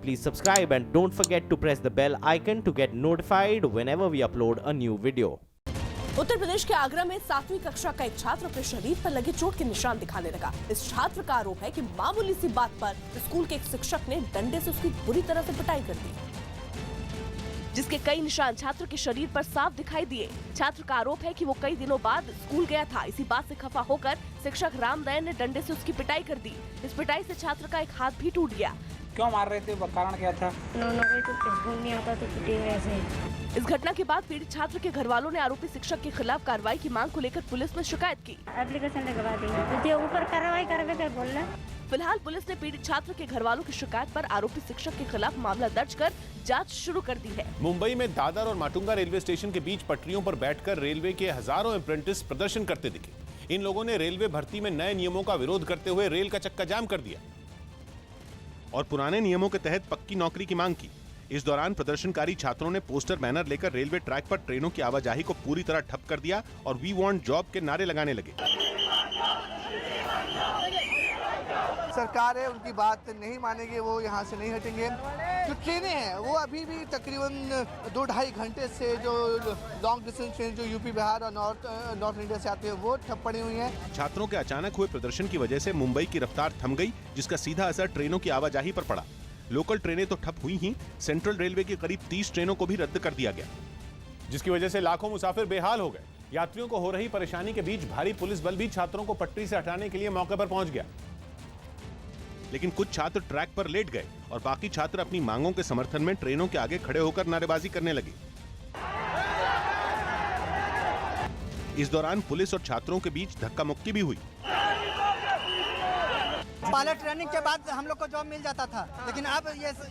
Please subscribe and don't forget to press the bell icon to get notified whenever we upload a new video. Uttar Pradesh के आगरा में 7वीं कक्षा का एक छात्र अपने शरीर पर लगे चोट के निशान दिखाने लगा। इस छात्र का आरोप है कि मामूली सी बात पर स्कूल के एक शिक्षक ने डंडे से उसकी बुरी तरह से पिटाई कर दी, जिसके कई निशान छात्र के शरीर पर साफ दिखाई दिए। छात्र का आरोप है कि वो कई दिनों बाद स्कूल गया था। इसी बात से खफा होकर शिक्षक रामदयाल ने डंडे से उसकी पिटाई कर दी। इस पिटाई से छात्र का एक हाथ भी टूट गया। क्यों मार रहे थे, कारण क्या था? नहीं आता तो पिटे वैसे। इस घटना के बाद पीड़ित छात्र के घर वालों ने आरोपी शिक्षक के खिलाफ कार्रवाई की मांग को लेकर पुलिस में शिकायत की। एप्लीकेशन लगवा देंगे, जो ऊपर कार्रवाई करवे कर बोल रहे। फिलहाल पुलिस ने पीड़ित छात्र के घर वालों की शिकायत पर आरोपी शिक्षक के खिलाफ मामला दर्ज कर जांच शुरू कर दी है। मुंबई में दादर और माटुंगा रेलवे स्टेशन के बीच पटरियों पर बैठकर रेलवे के हजारों अप्रेंटिस प्रदर्शन करते दिखे। इन लोगों ने रेलवे भर्ती में नए नियमों का विरोध करते हुए रेल का चक्का जाम कर दिया और पुराने नियमों के तहत पक्की नौकरी की मांग की। इस दौरान प्रदर्शनकारी छात्रों ने पोस्टर बैनर लेकर रेलवे ट्रैक पर ट्रेनों की आवाजाही को पूरी तरह ठप कर दिया और वी वांट जॉब के नारे लगाने लगे। सरकार है, उनकी बात नहीं मानेंगे, वो यहाँ से नहीं हटेंगे। जो ट्रेनें हैं वो अभी भी तकरीबन 2-2.5 घंटे से जो लॉन्ग डिस्टेंस ट्रेन जो यूपी बिहार और नॉर्थ इंडिया से आती है वो ठप पड़ी हुई हैं। छात्रों के अचानक हुए प्रदर्शन की वजह से मुंबई की रफ्तार थम गई, जिसका सीधा असर ट्रेनों की आवाजाही पर पड़ा। लोकल ट्रेनें तो ठप हुई ही, सेंट्रल रेलवे की करीब 30 ट्रेनों को भी रद्द कर दिया गया, जिसकी वजह से लाखों मुसाफिर बेहाल हो गए। यात्रियों को हो रही परेशानी के बीच भारी पुलिस बल भी छात्रों को पटरी से हटाने के लिए मौके पर पहुंच गया, लेकिन कुछ छात्र ट्रैक पर लेट गए और बाकी छात्र अपनी मांगों के समर्थन में ट्रेनों के आगे खड़े होकर नारेबाजी करने लगे। इस दौरान पुलिस और छात्रों के बीच धक्का मुक्की भी हुई। पहले ट्रेनिंग के बाद हम लोग को जॉब मिल जाता था, लेकिन अब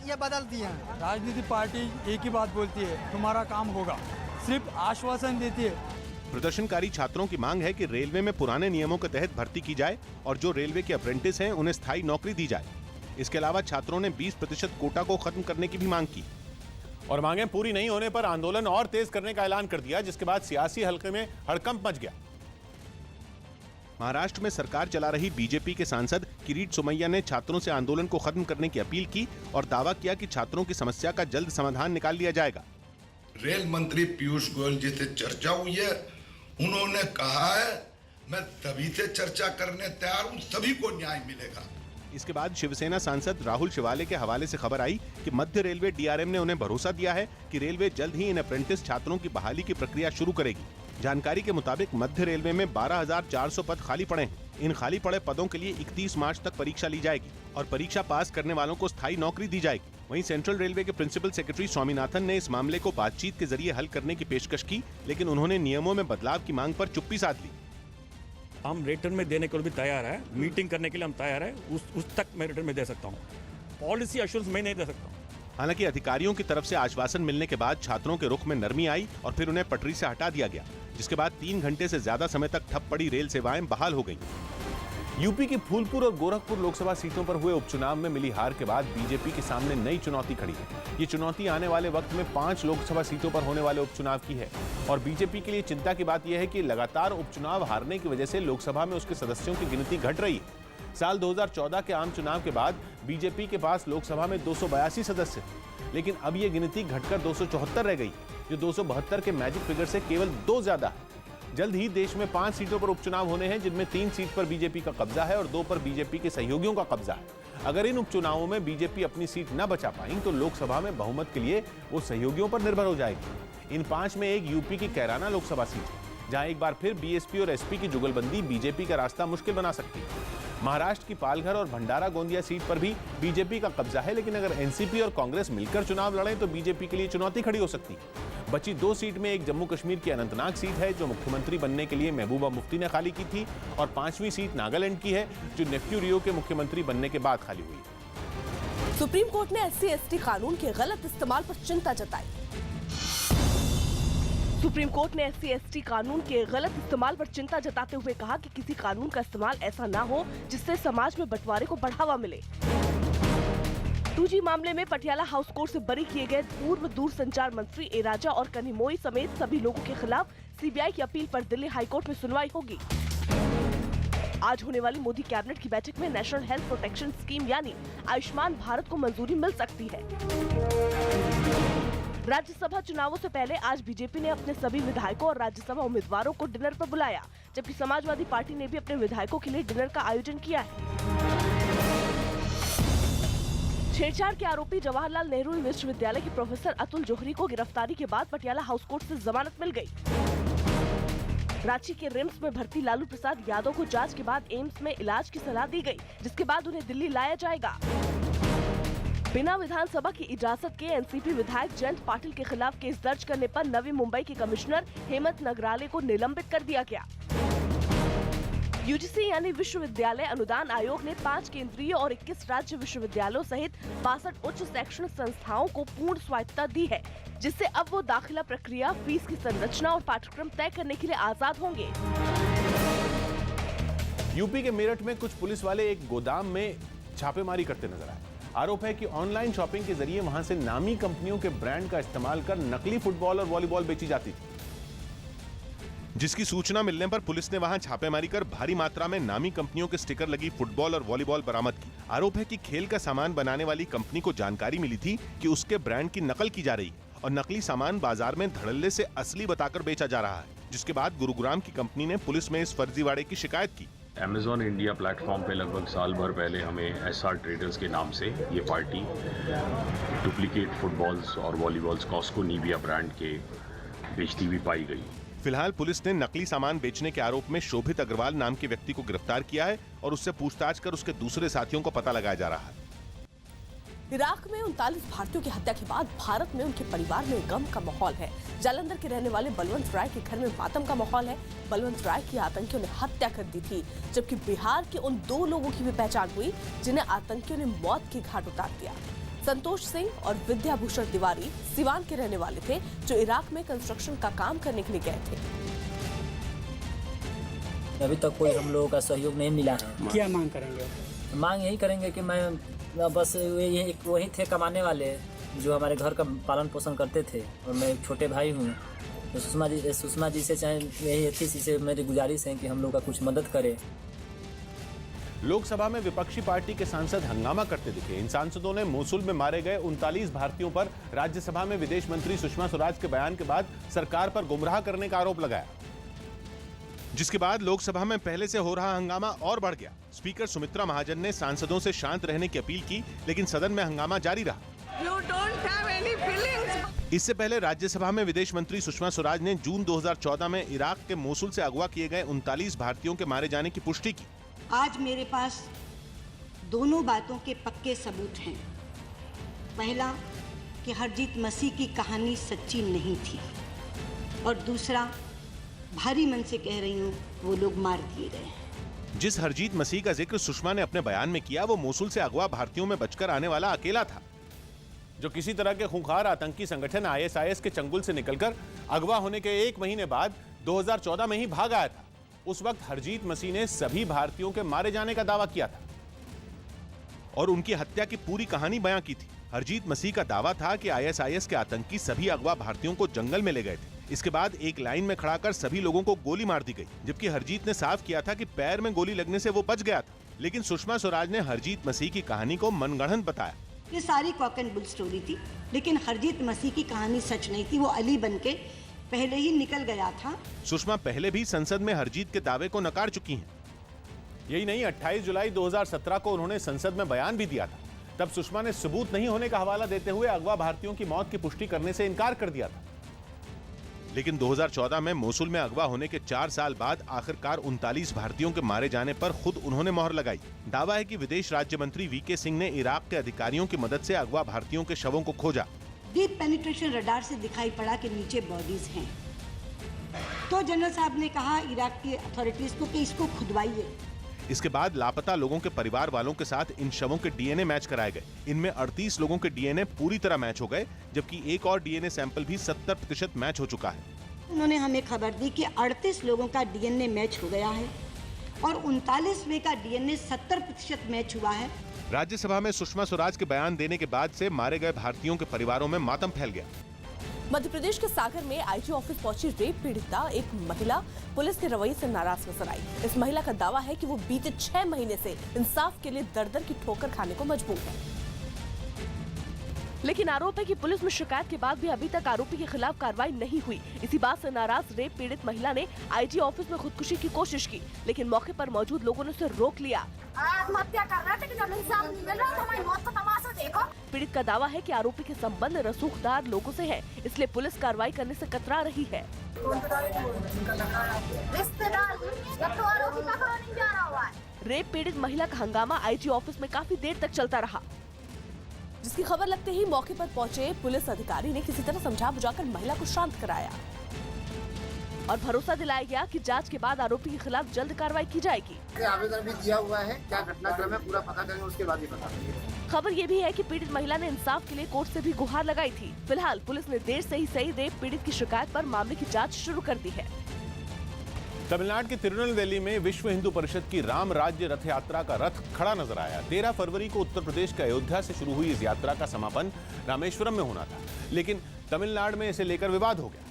ये बदल दिए हैं। राजनीतिक पार्टी एक ही बात बोलती है, तुम्हारा काम होगा, सिर्फ आश्वासन देती है। प्रदर्शनकारी छात्रों की मांग है कि रेलवे में पुराने नियमों के तहत भर्ती की जाए और जो रेलवे के अप्रेंटिस हैं उन्हें स्थायी नौकरी दी जाए। इसके अलावा छात्रों ने 20% कोटा को खत्म करने की भी मांग की और मांगें पूरी नहीं होने पर आंदोलन और तेज करने का ऐलान कर दिया, जिसके बाद सियासी हलके में हड़कंप मच गया। महाराष्ट्र में सरकार चला रही बीजेपी के सांसद किरीट सोमैया ने छात्रों से आंदोलन को खत्म करने की अपील की और दावा किया कि छात्रों की समस्या का जल्द समाधान निकाल लिया जाएगा। रेल मंत्री पीयूष गोयल जी से चर्चा हुई है, उन्होंने कहा है मैं तभी से चर्चा करने तैयार हूं, सभी को न्याय मिलेगा। इसके बाद शिवसेना सांसद राहुल शिवाले के हवाले से खबर आई कि मध्य रेलवे डीआरएम ने उन्हें भरोसा दिया है कि रेलवे जल्द ही इन अप्रेंटिस छात्रों की बहाली की प्रक्रिया शुरू करेगी। जानकारी के मुताबिक मध्य रेलवे में 12,400 पद खाली पड़े हैं। इन खाली पड़े पदों के लिए 31 मार्च तक परीक्षा ली जाएगी और परीक्षा पास करने वालों को स्थायी नौकरी दी जाएगी। वहीं सेंट्रल रेलवे के प्रिंसिपल सेक्रेटरी स्वामीनाथन ने इस मामले को बातचीत के जरिए हल करने की पेशकश की, लेकिन उन्होंने नियमों में बदलाव की मांग पर चुप्पी साध ली। हम रिटर्न में देने के लिए भी तैयार है, मीटिंग करने के लिए हम तैयार है, उस तक मैं रिटर्न में दे सकता हूँ। पॉलिसी एश्योरेंस मैं नहीं दे सकता हूँ। हालांकि अधिकारियों की तरफ से आश्वासन मिलने के बाद छात्रों के रुख में नरमी आई और फिर उन्हें पटरी से हटा दिया गया, जिसके बाद 3 घंटे से ज्यादा समय तक ठप पड़ी रेल सेवाएं बहाल हो गईं। यूपी की फूलपुर और गोरखपुर लोकसभा सीटों पर हुए उपचुनाव में मिली हार के बाद बीजेपी के सामने नई चुनौती खड़ी है। ये चुनौती आने वाले वक्त में 5 लोकसभा सीटों पर होने वाले उपचुनाव की है और बीजेपी के लिए चिंता की बात यह है कि लगातार उपचुनाव हारने की वजह से लोकसभा में उसके सदस्यों की गिनती घट रही है। साल 2014 के आम चुनाव के बाद बीजेपी के पास लोकसभा में 282 सदस्य थे, लेकिन अब ये गिनती घटकर 274 रह गई, जो 272 के मैजिक फिगर से केवल 2 ज्यादा है। जल्द ही देश में 5 सीटों पर उपचुनाव होने हैं, जिनमें 3 सीट पर बीजेपी का कब्जा है और 2 पर बीजेपी के सहयोगियों का कब्जा है। अगर इन उपचुनावों में बीजेपी अपनी सीट न बचा पाई तो लोकसभा में बहुमत के लिए वो सहयोगियों पर निर्भर हो जाएगी। इन 5 में एक यूपी की कैराना लोकसभा सीट है, जहां एक बार फिर बीएसपी और एसपी की जुगलबंदी बीजेपी का रास्ता मुश्किल बना सकती है। महाराष्ट्र की पालघर और भंडारा गोंदिया सीट पर भी बीजेपी का कब्जा है, लेकिन अगर एनसीपी और कांग्रेस मिलकर चुनाव लड़ें तो बीजेपी के लिए चुनौती खड़ी हो सकती है। बची 2 सीट में एक जम्मू कश्मीर की अनंतनाग सीट है, जो मुख्यमंत्री बनने के लिए महबूबा मुफ्ती ने खाली की थी, और 5वीं सीट नागालैंड की है, जो नेफ्यू रियो के मुख्यमंत्री बनने के बाद खाली हुई। सुप्रीम कोर्ट ने SC/ST कानून के गलत इस्तेमाल पर चिंता जताई। सुप्रीम कोर्ट ने SC/ST कानून के गलत इस्तेमाल पर चिंता जताते हुए कहा कि किसी कानून का इस्तेमाल ऐसा ना हो जिससे समाज में बंटवारे को बढ़ावा मिले। 2G मामले में पटियाला हाउस कोर्ट से बरी किए गए पूर्व दूरसंचार मंत्री ए राजा और कनिमोई समेत सभी लोगों के खिलाफ CBI की अपील पर दिल्ली हाईकोर्ट में सुनवाई होगी। आज होने वाली मोदी कैबिनेट की बैठक में नेशनल हेल्थ प्रोटेक्शन स्कीम यानी आयुष्मान भारत को मंजूरी मिल सकती है। राज्यसभा चुनावों से पहले आज बीजेपी ने अपने सभी विधायकों और राज्यसभा उम्मीदवारों को डिनर पर बुलाया, जबकि समाजवादी पार्टी ने भी अपने विधायकों के लिए डिनर का आयोजन किया है। छेड़छाड़ के आरोपी जवाहरलाल नेहरू विश्वविद्यालय के प्रोफेसर अतुल जोहरी को गिरफ्तारी के बाद पटियाला हाउस कोर्ट से जमानत मिल गई। रांची के रिम्स में भर्ती लालू प्रसाद यादव को जांच के बाद एम्स में इलाज की सलाह दी गई, जिसके बाद उन्हें दिल्ली लाया जाएगा। बिना विधानसभा की इजाजत के एनसीपी विधायक जयंत पाटिल के खिलाफ केस दर्ज करने पर नवी मुंबई के कमिश्नर हेमंत नगराले को निलंबित कर दिया गया। यूजीसी यानी विश्वविद्यालय अनुदान आयोग ने 5 केंद्रीय और 21 राज्य विश्वविद्यालयों सहित 62 उच्च शैक्षणिक संस्थाओं को पूर्ण स्वायत्तता दी है, जिससे अब वो दाखिला प्रक्रिया, फीस की संरचना और पाठ्यक्रम तय करने के लिए आजाद होंगे। यूपी के मेरठ में कुछ पुलिस वाले एक गोदाम में छापेमारी करते नजर आए। आरोप है कि ऑनलाइन शॉपिंग के जरिए वहां से नामी कंपनियों के ब्रांड का इस्तेमाल कर नकली फुटबॉल और वॉलीबॉल बेची जाती थी, जिसकी सूचना मिलने पर पुलिस ने वहां छापेमारी कर भारी मात्रा में नामी कंपनियों के स्टिकर लगी फुटबॉल और वॉलीबॉल बरामद की। आरोप है कि खेल का सामान बनाने वाली कंपनी को जानकारी मिली थी कि उसके ब्रांड की नकल की जा रही है और नकली सामान बाजार में धड़ल्ले से असली बताकर बेचा जा रहा है, जिसके बाद गुरुग्राम की कंपनी ने पुलिस में इस फर्जीवाड़े की शिकायत की। अमेज़ॉन इंडिया प्लेटफॉर्म पे लगभग साल भर पहले हमें एसआर ट्रेडर्स के नाम से ये पार्टी डुप्लीकेट फुटबॉल्स और वॉलीबॉल्स कॉस्को नीविया ब्रांड के बेचती हुई पाई गई। फिलहाल पुलिस ने नकली सामान बेचने के आरोप में शोभित अग्रवाल नाम के व्यक्ति को गिरफ्तार किया है और उससे पूछताछ कर उसके दूसरे साथियों को पता लगाया जा रहा है। इराक में 39 भारतीयों की हत्या के बाद भारत में उनके परिवार में गम का माहौल है। जालंधर के रहने वाले बलवंत राय के घर में मातम का माहौल है। बलवंत राय की आतंकियों ने हत्या कर दी थी, जबकि बिहार के उन 2 लोगों की भी पहचान हुई जिन्हें आतंकियों ने मौत की घाट उतार दिया। संतोष सिंह और विद्याभूषण तिवारी सिवान के रहने वाले थे, जो इराक में कंस्ट्रक्शन का काम करने के लिए गए थे। अभी तक कोई हम लोगों का सहयोग नहीं मिला है। क्या मांग करेंगे? मांग यही करेंगे कि मैं बस वही थे कमाने वाले जो हमारे घर का पालन पोषण करते थे, और मैं एक छोटे भाई हूँ। तो सुषमा जी से चाहे यही थी से मेरी गुजारिश है कि हम लोग का कुछ मदद करे। लोकसभा में विपक्षी पार्टी के सांसद हंगामा करते दिखे। इन सांसदों ने मोसुल में मारे गए 39 भारतीयों पर राज्यसभा में विदेश मंत्री सुषमा स्वराज के बयान के बाद सरकार पर गुमराह करने का आरोप लगाया, जिसके बाद लोकसभा में पहले से हो रहा हंगामा और बढ़ गया। स्पीकर सुमित्रा महाजन ने सांसदों से शांत रहने की अपील की, लेकिन सदन में हंगामा जारी रहा। You don't have any feelings. इससे पहले राज्यसभा में विदेश मंत्री सुषमा स्वराज ने जून 2014 में इराक के मोसुल से अगवा किए गए 39 भारतीयों के मारे जाने की पुष्टि की। आज मेरे पास दोनों बातों के पक्के सबूत हैं। पहला कि हरजीत मसीह की कहानी सच्ची नहीं थी, और दूसरा भारी मन से कह रही हूँ वो लोग मार दिए गए। जिस हरजीत मसीह का जिक्र सुषमा ने अपने बयान में किया, वो मोसुल से अगवा भारतीयों में बचकर आने वाला अकेला था, जो किसी तरह के खूंखार आतंकी संगठन आईएसआईएस के चंगुल से निकलकर अगवा होने के 1 महीने बाद 2014 में ही भाग आया था। उस वक्त हरजीत मसीह ने सभी भारतीयों के मारे जाने का दावा किया था और उनकी हत्या की पूरी कहानी बयां की थी। हरजीत मसीह का दावा था कि आईएसआईएस के आतंकी सभी अगवा भारतीयों को जंगल में ले गए थे। इसके बाद एक लाइन में खड़ा कर सभी लोगों को गोली मार दी गई, जबकि हरजीत ने साफ किया था कि पैर में गोली लगने से वो बच गया था। लेकिन सुषमा स्वराज ने हरजीत मसीह की कहानी को मनगढ़ंत बताया। ये सारी कॉक एंड बुल स्टोरी थी, लेकिन हरजीत मसीह की कहानी सच नहीं थी। वो अली बनके पहले ही निकल गया था। सुषमा पहले भी संसद में हरजीत के दावे को नकार चुकी हैं। यही नहीं, 28 जुलाई 2017 को उन्होंने संसद में बयान भी दिया था। तब सुषमा ने सबूत नहीं होने का हवाला देते हुए अगवा भारतीयों की मौत की पुष्टि करने से इनकार कर दिया था। लेकिन 2014 में मोसुल में अगवा होने के 4 साल बाद आखिरकार 39 भारतीयों के मारे जाने पर खुद उन्होंने मोहर लगाई। दावा है कि विदेश राज्य मंत्री वीके सिंह ने इराक के अधिकारियों की मदद से अगवा भारतीयों के शवों को खोजा। डीप पेनिट्रेशन रडार से दिखाई पड़ा कि नीचे बॉडीज हैं। तो जनरल साहब ने कहा इराक की अथॉरिटीज को कि इसको खुदवाइए। इसके बाद लापता लोगों के परिवार वालों के साथ इन शवों के डीएनए मैच कराए गए। इनमें 38 लोगों के डीएनए पूरी तरह मैच हो गए, जबकि एक और डीएनए सैंपल भी 70% मैच हो चुका है। उन्होंने हमें खबर दी कि 38 लोगों का डीएनए मैच हो गया है और 39वें का डीएनए 70% मैच हुआ है। राज्यसभा में सुषमा स्वराज के बयान देने के बाद से मारे गए भारतीयों के परिवारों में मातम फैल गया। मध्य प्रदेश के सागर में आईजी ऑफिस पहुंची रेप पीड़िता एक महिला पुलिस के रवैये से नाराज नजर आई। इस महिला का दावा है कि वो बीते 6 महीने से इंसाफ के लिए दर-दर की ठोकर खाने को मजबूर है। लेकिन आरोप है कि पुलिस में शिकायत के बाद भी अभी तक आरोपी के खिलाफ कार्रवाई नहीं हुई। इसी बात से नाराज रेप पीड़ित महिला ने आईजी ऑफिस में खुदकुशी की कोशिश की, लेकिन मौके पर मौजूद लोगों ने उसे रोक लिया। आत्महत्या कर रहा था कि जब इंसाफ नहीं मिल रहा तो हमारी मौत का तमाशा देखो। पीड़ित का दावा है कि आरोपी के संबंध रसूखदार लोगों से है, इसलिए पुलिस कार्रवाई करने से कतरा रही है। रेप पीड़ित महिला का हंगामा आईजी ऑफिस में काफी देर तक चलता रहा, जिसकी खबर लगते ही मौके पर पहुंचे पुलिस अधिकारी ने किसी तरह समझा बुझाकर महिला को शांत कराया और भरोसा दिलाया गया कि जांच के बाद आरोपी के खिलाफ जल्द कार्रवाई की जाएगी। आवेदन भी दिया हुआ है, क्या घटनाक्रम है पूरा पता करेंगे, उसके बाद ही पता लगेगा। खबर ये भी है कि पीड़ित महिला ने इंसाफ के लिए कोर्ट से भी गुहार लगाई थी। फिलहाल पुलिस ने देर से ही सही रेप पीड़ित की शिकायत पर मामले की जाँच शुरू कर दी है। तमिलनाडु के तिरुनेलवेली में विश्व हिंदू परिषद की राम राज्य रथ यात्रा का रथ खड़ा नजर आया। 13 फरवरी को उत्तर प्रदेश के अयोध्या से शुरू हुई इस यात्रा का समापन रामेश्वरम में होना था, लेकिन तमिलनाडु में इसे लेकर विवाद हो गया,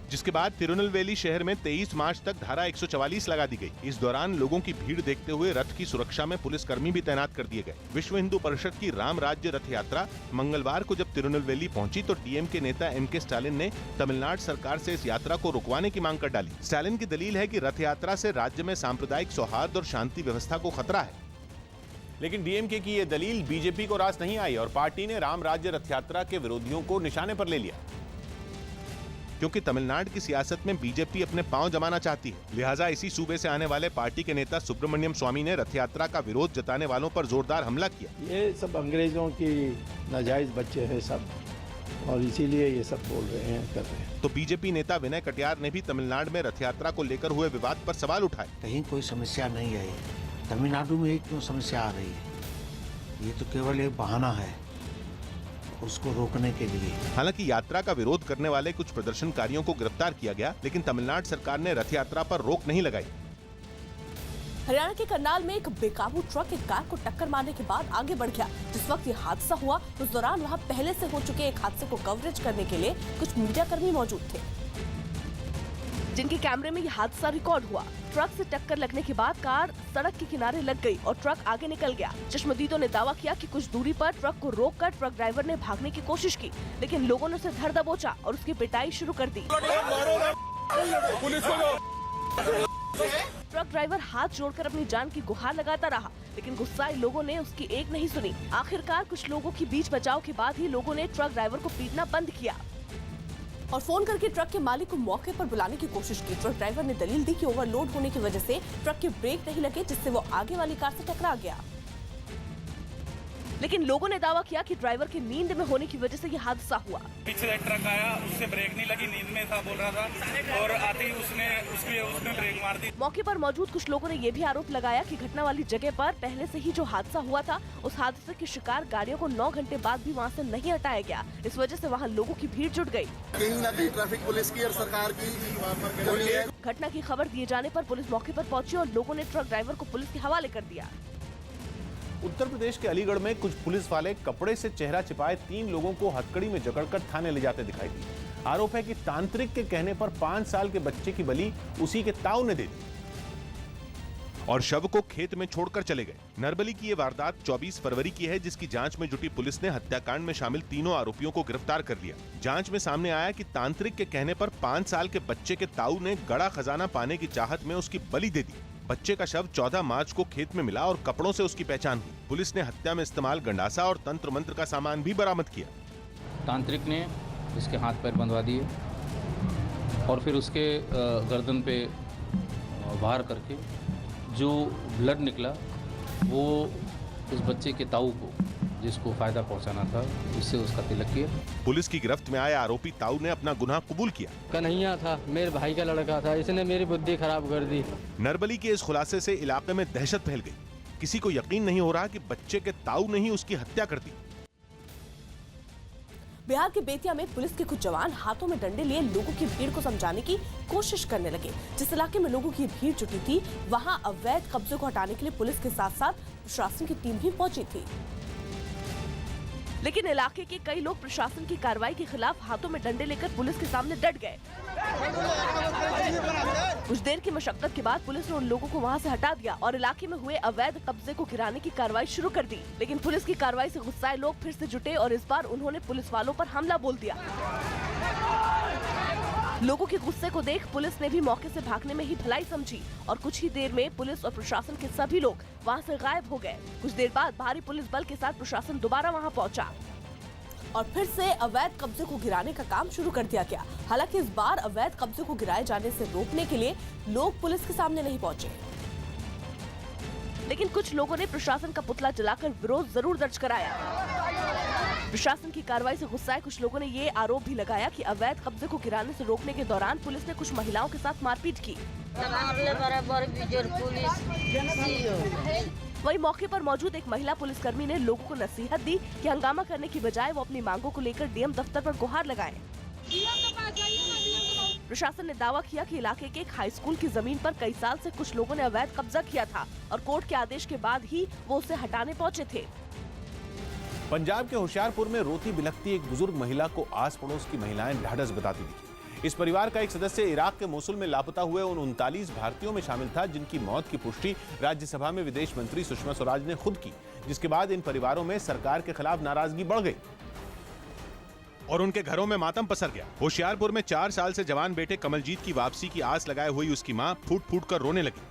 जिसके बाद तिरुनेलवेली शहर में 23 मार्च तक धारा 144 लगा दी गई। इस दौरान लोगों की भीड़ देखते हुए रथ की सुरक्षा में पुलिसकर्मी भी तैनात कर दिए गए। विश्व हिंदू परिषद की राम राज्य रथ यात्रा मंगलवार को जब तिरुनेलवेली पहुंची तो डीएमके नेता एमके स्टालिन ने तमिलनाडु सरकार से इस यात्रा को रुकवाने की मांग कर डाली। स्टालिन की दलील है कि रथ यात्रा से राज्य में सांप्रदायिक सौहार्द और शांति व्यवस्था को खतरा है, लेकिन डीएमके की ये दलील बीजेपी को रास नहीं आई और पार्टी ने राम राज्य रथ यात्रा के विरोधियों को निशाने पर ले लिया। क्योंकि तमिलनाडु की सियासत में बीजेपी अपने पांव जमाना चाहती है, लिहाजा इसी सूबे से आने वाले पार्टी के नेता सुब्रमण्यम स्वामी ने रथ यात्रा का विरोध जताने वालों पर जोरदार हमला किया। ये सब अंग्रेजों की नाजायज बच्चे हैं सब, और इसीलिए ये सब बोल रहे हैं, कर रहे हैं। तो बीजेपी नेता विनय कटियार ने भी तमिलनाडु में रथ यात्रा को लेकर हुए विवाद पर सवाल उठाए। कहीं कोई समस्या नहीं आई, तमिलनाडु में क्यों समस्या आ रही है? ये तो केवल एक बहाना है उसको रोकने के लिए। हालांकि यात्रा का विरोध करने वाले कुछ प्रदर्शनकारियों को गिरफ्तार किया गया, लेकिन तमिलनाडु सरकार ने रथ यात्रा पर रोक नहीं लगाई। हरियाणा के करनाल में एक बेकाबू ट्रक एक कार को टक्कर मारने के बाद आगे बढ़ गया। जिस वक्त ये हादसा हुआ उस दौरान वहां पहले से हो चुके एक हादसे को कवरेज करने के लिए कुछ मीडिया कर्मी मौजूद थे, जिनके कैमरे में ये हादसा रिकॉर्ड हुआ। ट्रक से टक्कर लगने के बाद कार सड़क के किनारे लग गई और ट्रक आगे निकल गया। चश्मदीदों ने दावा किया कि कुछ दूरी पर ट्रक को रोककर ट्रक ड्राइवर ने भागने की कोशिश की, लेकिन लोगों ने उसे धर दबोचा और उसकी पिटाई शुरू कर दी। ट्रक ड्राइवर हाथ जोड़कर अपनी जान की गुहार लगाता रहा, लेकिन गुस्साए लोगों ने उसकी एक नहीं सुनी। आखिरकार कुछ लोगों की बीच बचाव के बाद ही लोगों ने ट्रक ड्राइवर को पीटना बंद किया और फोन करके ट्रक के मालिक को मौके पर बुलाने की कोशिश की। ट्रक ड्राइवर ने दलील दी कि ओवरलोड होने की वजह से ट्रक के ब्रेक नहीं लगे, जिससे वो आगे वाली कार से टकरा गया। लेकिन लोगों ने दावा किया कि ड्राइवर की नींद में होने की वजह से ये हादसा हुआ। पीछे एक ट्रक आया, उससे ब्रेक नहीं लगी, नींद में था बोल रहा था, और आते ही उसने ब्रेक मार दी। मौके पर मौजूद कुछ लोगों ने ये भी आरोप लगाया कि घटना वाली जगह पर पहले से ही जो हादसा हुआ था, उस हादसे के शिकार गाड़ियों को 9 घंटे बाद भी वहाँ से नहीं हटाया गया। इस वजह से वहाँ लोगों की भीड़ जुट गई। कहीं न कहीं ट्रैफिक पुलिस की और सरकार की घटना की खबर दिए जाने पर पुलिस मौके पर पहुंची और लोगों ने ट्रक ड्राइवर को पुलिस के हवाले कर दिया। उत्तर प्रदेश के अलीगढ़ में कुछ पुलिस वाले कपड़े से चेहरा छिपाए 3 लोगों को हथकड़ी में जकड़कर थाने ले जाते दिखाई दिए। आरोप है कि तांत्रिक के कहने पर 5 साल के बच्चे की बलि उसी के ताऊ ने दे दी और शव को खेत में छोड़कर चले गए। नरबली की ये वारदात 24 फरवरी की है, जिसकी जांच में जुटी पुलिस ने हत्याकांड में शामिल तीनों आरोपियों को गिरफ्तार कर लिया। जांच में सामने आया कि तांत्रिक के कहने पर 5 साल के बच्चे के ताऊ ने गड़ा खजाना पाने की चाहत में उसकी बलि दे दी। बच्चे का शव 14 मार्च को खेत में मिला और कपड़ों से उसकी पहचान हुई। पुलिस ने हत्या में इस्तेमाल गंडासा और तंत्र मंत्र का सामान भी बरामद किया। तांत्रिक ने इसके हाथ पैर बंधवा दिए और फिर उसके गर्दन पे वार करके जो ब्लड निकला वो उस बच्चे के ताऊ को, जिसको फायदा पहुंचाना था, उससे उसका तिलक किया। पुलिस की गिरफ्त में आए आरोपी ताऊ ने अपना गुनाह कबूल किया। कन्हैया था, मेरे भाई का लड़का था, इसने मेरी बुद्धि खराब कर दी। नरबली के इस खुलासे से इलाके में दहशत फैल गई। किसी को यकीन नहीं हो रहा कि बच्चे के ताऊ ने ही उसकी हत्या कर दी। बिहार के बेतिया में पुलिस के कुछ जवान हाथों में डंडे लिए लोगों की भीड़ को समझाने की कोशिश करने लगे। जिस इलाके में लोगों की भीड़ जुटी थी, वहां अवैध कब्जे को हटाने के लिए पुलिस के साथ साथ प्रशासन की टीम भी पहुंची थी। लेकिन इलाके के कई लोग प्रशासन की कार्रवाई के खिलाफ हाथों में डंडे लेकर पुलिस के सामने डट गए। कुछ देर की मशक्कत के बाद पुलिस ने उन लोगों को वहां से हटा दिया और इलाके में हुए अवैध कब्जे को गिराने की कार्रवाई शुरू कर दी। लेकिन पुलिस की कार्रवाई से गुस्साए लोग फिर से जुटे और इस बार उन्होंने पुलिस वालों पर हमला बोल दिया। लोगों के गुस्से को देख पुलिस ने भी मौके से भागने में ही भलाई समझी और कुछ ही देर में पुलिस और प्रशासन के सभी लोग वहां से गायब हो गए। कुछ देर बाद भारी पुलिस बल के साथ प्रशासन दोबारा वहां पहुंचा और फिर से अवैध कब्जे को गिराने का काम शुरू कर दिया गया। हालांकि इस बार अवैध कब्जे को गिराए जाने से रोकने के लिए लोग पुलिस के सामने नहीं पहुंचे, लेकिन कुछ लोगों ने प्रशासन का पुतला जलाकर विरोध जरूर दर्ज कराया। प्रशासन की कार्रवाई से गुस्साए कुछ लोगों ने ये आरोप भी लगाया कि अवैध कब्जे को गिराने से रोकने के दौरान पुलिस ने कुछ महिलाओं के साथ मारपीट की। वहीं मौके पर मौजूद एक महिला पुलिसकर्मी ने लोगों को नसीहत दी कि हंगामा करने की बजाय वो अपनी मांगों को लेकर डीएम दफ्तर पर गुहार लगाएं। प्रशासन ने दावा किया कि इलाके के एक हाई स्कूल की जमीन पर कई साल से कुछ लोगों ने अवैध कब्जा किया था और कोर्ट के आदेश के बाद ही वो उसे हटाने पहुंचे थे। पंजाब के होशियारपुर में रोती बिलखती एक बुजुर्ग महिला को आस पड़ोस की महिलाएं ढाढ़स बताती दिखी। इस परिवार का एक सदस्य इराक के मोसुल में लापता हुए उन 39 भारतीयों में शामिल था जिनकी मौत की पुष्टि राज्यसभा में विदेश मंत्री सुषमा स्वराज ने खुद की, जिसके बाद इन परिवारों में सरकार के खिलाफ नाराजगी बढ़ गई और उनके घरों में मातम पसर गया। होशियारपुर में 4 साल से जवान बेटे कमलजीत की वापसी की आस लगाए हुई उसकी मां फूट फूट कर रोने लगी।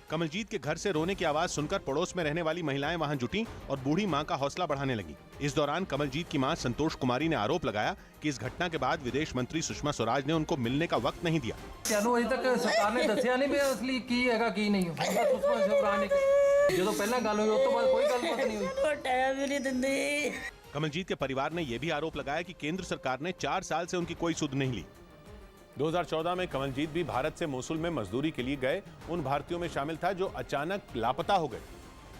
कमलजीत के घर से रोने की आवाज सुनकर पड़ोस में रहने वाली महिलाएं वहां जुटी और बूढ़ी मां का हौसला बढ़ाने लगी। इस दौरान कमलजीत की मां संतोष कुमारी ने आरोप लगाया कि इस घटना के बाद विदेश मंत्री सुषमा स्वराज ने उनको मिलने का वक्त नहीं दिया। अभी तक सरकार ने दसिया नहीं असली की हैगा की नहीं। सुषमा स्वराज ने जो पहला गल हुई उस तो बाद कोई गलबात नहीं हुई। कमलजीत के परिवार ने यह भी आरोप लगाया कि केंद्र सरकार ने 4 साल से उनकी कोई सुध नहीं ली। 2014 में कमलजीत भी भारत से मोसुल में मजदूरी के लिए गए उन भारतीयों में शामिल था जो अचानक लापता हो गए।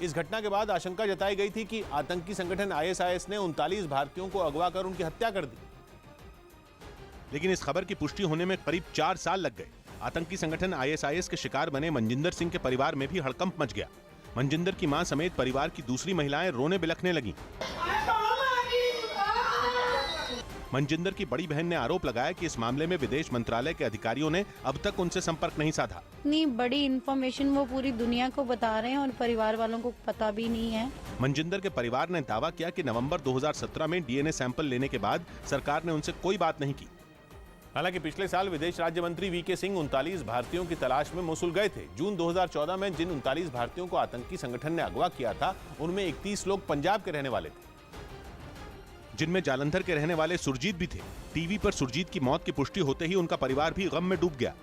इस घटना के बाद आशंका जताई गई थी कि आतंकी संगठन आईएसआईएस ने 39 भारतीयों को अगवा कर उनकी हत्या कर दी, लेकिन इस खबर की पुष्टि होने में करीब 4 साल लग गए। आतंकी संगठन आईएसआईएस के शिकार बने मनजिंदर सिंह के परिवार में भी हड़कंप मच गया। मनजिंदर की मां समेत परिवार की दूसरी महिलाएं रोने बिलखने लगीं। मनजिंदर की बड़ी बहन ने आरोप लगाया कि इस मामले में विदेश मंत्रालय के अधिकारियों ने अब तक उनसे संपर्क नहीं साधा। इतनी बड़ी इन्फॉर्मेशन वो पूरी दुनिया को बता रहे हैं और परिवार वालों को पता भी नहीं है। मनजिंदर के परिवार ने दावा किया कि नवंबर 2017 में डीएनए सैंपल लेने के बाद सरकार ने उनसे कोई बात नहीं की। हालांकि पिछले साल विदेश राज्य मंत्री वीके सिंह 39 भारतीयों की तलाश में मोसुल गए थे। जून 2014 में जिन 39 भारतीयों को आतंकी संगठन ने अगवा किया था उनमें 31 लोग पंजाब के रहने वाले थे, जिनमें जालंधर के रहने वाले सुरजीत भी थे। टीवी पर सुरजीत की मौत की पुष्टि होते ही उनका परिवार भी गम में डूब गया।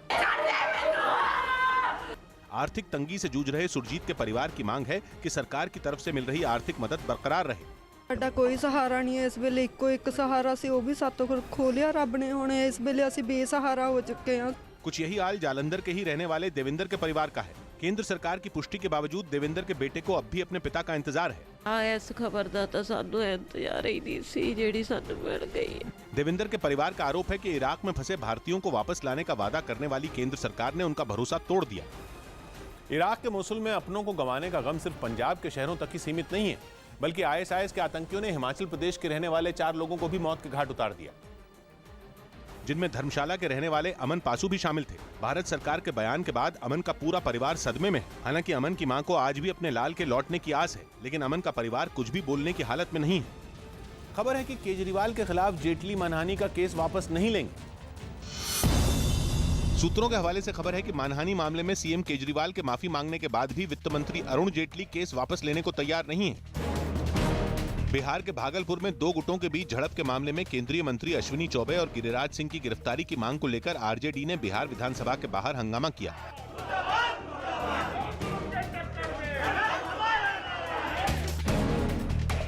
आर्थिक तंगी से जूझ रहे सुरजीत के परिवार की मांग है कि सरकार की तरफ से मिल रही आर्थिक मदद बरकरार रहे। साडा कोई सहारा नहीं है इस वेले, इक्को एक सहारा सी वो भी सातों खो लिया रब ने। हुण इस वेले असीं बेसहारा हो चुके हैं। कुछ यही हाल जालंधर के ही रहने वाले देवेंद्र के परिवार का है। केंद्र सरकार की पुष्टि के बावजूद देवेंद्र के बेटे को अब भी अपने पिता का इंतजार है। इस खबर का तो सानू इंतजार ही नहीं सी जेड़ी सानू मिल गई। देवेंद्र के परिवार का आरोप है कि इराक में फंसे भारतीयों को वापस लाने का वादा करने वाली केंद्र सरकार ने उनका भरोसा तोड़ दिया। इराक के मोसुल में अपनों को गंवाने का गम सिर्फ पंजाब के शहरों तक ही सीमित नहीं है, बल्कि आईएसआईएस के आतंकियों ने हिमाचल प्रदेश के रहने वाले 4 लोगों को भी मौत के घाट उतार दिया, जिनमें धर्मशाला के रहने वाले अमन पासू भी शामिल थे। भारत सरकार के बयान के बाद अमन का पूरा परिवार सदमे में है। हालांकि अमन की मां को आज भी अपने लाल के लौटने की आस है, लेकिन अमन का परिवार कुछ भी बोलने की हालत में नहीं है। खबर है कि केजरीवाल के खिलाफ जेटली मानहानि का केस वापस नहीं लेंगे। सूत्रों के हवाले से खबर है कि मानहानि मामले में सीएम केजरीवाल के माफी मांगने के बाद भी वित्त मंत्री अरुण जेटली केस वापस लेने को तैयार नहीं है। बिहार के भागलपुर में 2 गुटों के बीच झड़प के मामले में केंद्रीय मंत्री अश्विनी चौबे और गिरिराज सिंह की गिरफ्तारी की मांग को लेकर आरजेडी ने बिहार विधानसभा के बाहर हंगामा किया।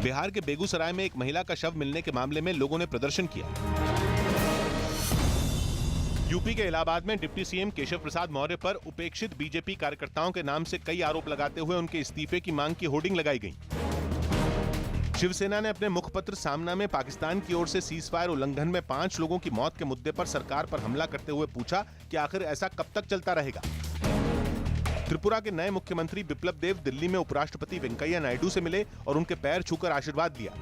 बिहार के बेगूसराय में एक महिला का शव मिलने के मामले में लोगों ने प्रदर्शन किया। यूपी के इलाहाबाद में डिप्टी सीएम केशव प्रसाद मौर्य पर उपेक्षित बीजेपी कार्यकर्ताओं के नाम से कई आरोप लगाते हुए उनके इस्तीफे की मांग की होर्डिंग लगाई गई। शिवसेना ने अपने मुखपत्र सामना में पाकिस्तान की ओर से सीजफायर उल्लंघन में 5 लोगों की मौत के मुद्दे पर सरकार पर हमला करते हुए पूछा कि आखिर ऐसा कब तक चलता रहेगा। त्रिपुरा के नए मुख्यमंत्री बिप्लब देव दिल्ली में उपराष्ट्रपति वेंकैया नायडू से मिले और उनके पैर छूकर आशीर्वाद दिया।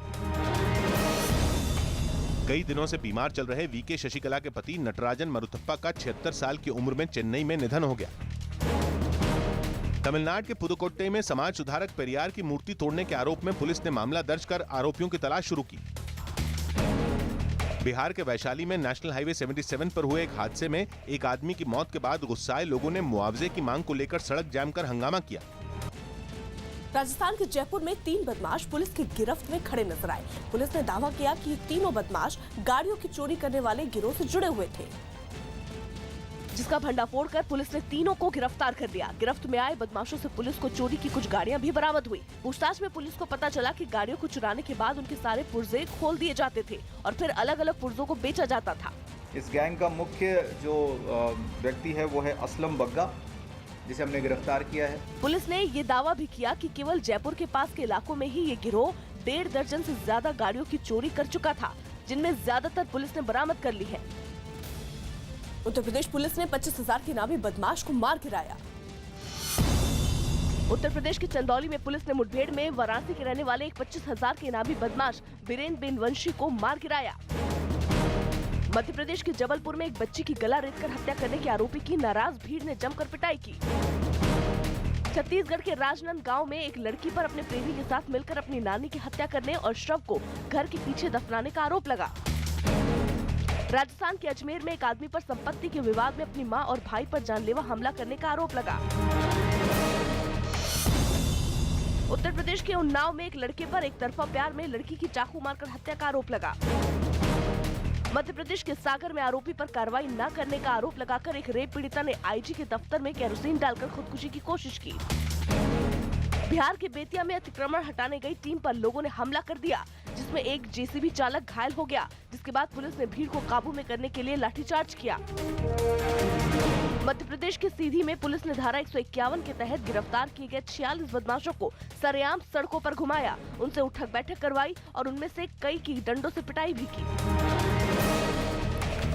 कई दिनों से बीमार चल रहे वीके शशिकला के पति नटराजन मरुथप्पा का 76 साल की उम्र में चेन्नई में निधन हो गया। तमिलनाडु के पुदुकोट्टई में समाज सुधारक पेरियार की मूर्ति तोड़ने के आरोप में पुलिस ने मामला दर्ज कर आरोपियों की तलाश शुरू की। बिहार के वैशाली में नेशनल हाईवे 77 पर हुए एक हादसे में एक आदमी की मौत के बाद गुस्साए लोगों ने मुआवजे की मांग को लेकर सड़क जाम कर हंगामा किया। राजस्थान के जयपुर में 3 बदमाश पुलिस की गिरफ्त में खड़े नजर आए। पुलिस ने दावा किया कि ये तीनों बदमाश गाड़ियों की चोरी करने वाले गिरोह से जुड़े हुए थे, जिसका भंडाफोड़ कर पुलिस ने तीनों को गिरफ्तार कर लिया। गिरफ्त में आए बदमाशों से पुलिस को चोरी की कुछ गाड़ियां भी बरामद हुई। पूछताछ में पुलिस को पता चला कि गाड़ियों को चुराने के बाद उनके सारे पुर्जे खोल दिए जाते थे और फिर अलग अलग पुर्जों को बेचा जाता था। इस गैंग का मुख्य जो व्यक्ति है वो है असलम बग्गा, जिसे हमने गिरफ्तार किया है। पुलिस ने ये दावा भी किया कि केवल जयपुर के पास के इलाकों में ही ये गिरोह 1.5 दर्जन से ज्यादा गाड़ियों की चोरी कर चुका था, जिनमें ज्यादातर पुलिस ने बरामद कर ली है। उत्तर प्रदेश पुलिस ने 25,000 के इनामी बदमाश को मार गिराया। उत्तर प्रदेश के चंदौली में पुलिस ने मुठभेड़ में वाराणसी के रहने वाले एक 25,000 के इनामी बदमाश बीरेन बिनवंशी को मार गिराया। मध्य प्रदेश के जबलपुर में एक बच्ची की गला रेतकर हत्या करने के आरोपी की नाराज भीड़ ने जमकर पिटाई की। छत्तीसगढ़ के राजनंद गांव में एक लड़की पर अपने प्रेमी के साथ मिलकर अपनी नानी की हत्या करने और शव को घर के पीछे दफनाने का आरोप लगा। राजस्थान के अजमेर में एक आदमी पर संपत्ति के विवाद में अपनी मां और भाई पर जानलेवा हमला करने का आरोप लगा। उत्तर प्रदेश के उन्नाव में एक लड़के पर एक तरफा प्यार में लड़की की चाकू मारकर हत्या का आरोप लगा। मध्य प्रदेश के सागर में आरोपी पर कार्रवाई न करने का आरोप लगाकर एक रेप पीड़िता ने आईजी के दफ्तर में केरोसिन डालकर खुदकुशी की कोशिश की। बिहार के बेतिया में अतिक्रमण हटाने गई टीम पर लोगों ने हमला कर दिया, जिसमें एक जेसीबी चालक घायल हो गया, जिसके बाद पुलिस ने भीड़ को काबू में करने के लिए लाठीचार्ज किया। मध्य प्रदेश के सीधी में पुलिस ने धारा 151 के तहत गिरफ्तार किए गए 46 बदमाशों को सरेआम सड़कों पर घुमाया, उनसे उठक बैठक करवाई और उनमें से कई की डंडों से पिटाई भी की।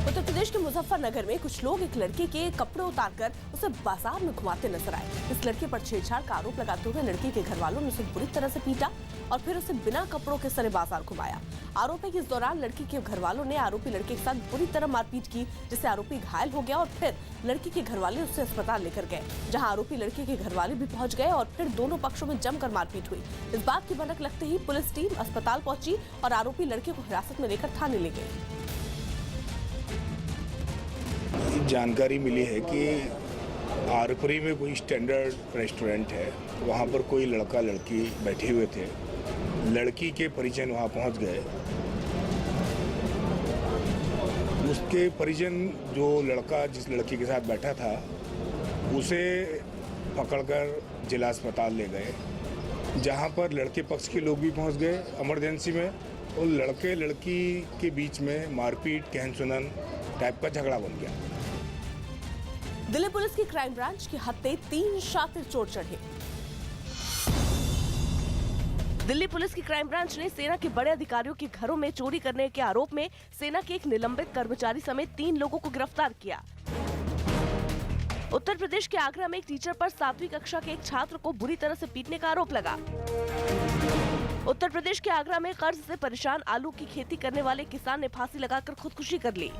उत्तर प्रदेश के मुजफ्फरनगर में कुछ लोग एक लड़के के कपड़े उतारकर उसे बाजार में घुमाते नजर आए। इस लड़के पर छेड़छाड़ का आरोप लगाते हुए लड़के के घर वालों ने उसे बुरी तरह से पीटा और फिर उसे बिना कपड़ों के सरे बाजार घुमाया। आरोप है कि इस दौरान लड़की के घर वालों ने आरोपी लड़के के साथ बुरी तरह मारपीट की, जिससे आरोपी घायल हो गया और फिर लड़की के घर वाले उसे अस्पताल लेकर गए, जहां आरोपी लड़के के घर वाले भी पहुंच गए और फिर दोनों पक्षों में जमकर मारपीट हुई। इस बात की भनक लगते ही पुलिस टीम अस्पताल पहुंची और आरोपी लड़के को हिरासत में लेकर थाने ले गई। जानकारी मिली है कि आरपुरी में कोई स्टैंडर्ड रेस्टोरेंट है, वहाँ पर कोई लड़का लड़की बैठे हुए थे। लड़की के परिजन वहाँ पहुँच गए। उसके परिजन जो लड़का जिस लड़की के साथ बैठा था उसे पकड़कर जिला अस्पताल ले गए, जहाँ पर लड़के पक्ष के लोग भी पहुँच गए इमरजेंसी में और लड़के लड़की के बीच में मारपीट कहन सुनन टाइप का झगड़ा बन गया। दिल्ली पुलिस की क्राइम ब्रांच के हत्थे 3 शातिर चोर चढ़े। दिल्ली पुलिस की क्राइम ब्रांच ने सेना के बड़े अधिकारियों के घरों में चोरी करने के आरोप में सेना के एक निलंबित कर्मचारी समेत 3 लोगों को गिरफ्तार किया। उत्तर प्रदेश के आगरा में एक टीचर पर 7वीं कक्षा के एक छात्र को बुरी तरह से पीटने का आरोप लगा। उत्तर प्रदेश के आगरा में कर्ज से परेशान आलू की खेती करने वाले किसान ने फांसी लगाकर खुदकुशी कर ली।